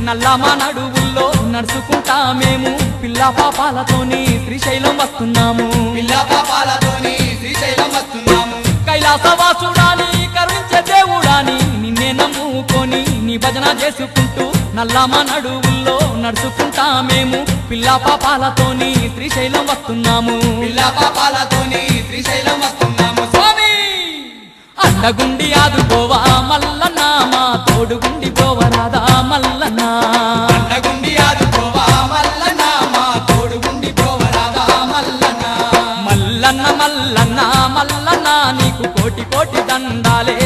నల్లమా నడువుల్లో నడుచుకుంటా మేము పిల్ల పాపాలతోని శ్రీశైలం వస్తున్నాము. పిల్ల పాపాలతోని శ్రీశైలం వస్తున్నాము. కైలాసవాసుడాని కరుణించే దేవుడాని నిన్నే నమ్ముకొని నీ భజన చేసుకుంటూ నల్లమా నడువుల్లో నడుచుకుంటా మేము పిల్ల పాపాలతోని శ్రీశైలం వస్తున్నాము. పిల్ల పాపాలతోని శ్రీశైలం వస్తున్నాము. స్వామి అండగుండి ఆదుకోవా మల్లన్న మా తోడుగుండి పోవరాదా మల్లన్న. అండగుండి ఆదుకోవా మల్లన్న మా తోడుగుండి పోవరాదా మల్లన్న. మల్లన్న మల్లన్న మల్లన్న నీకు కోటి కోటి దండాలే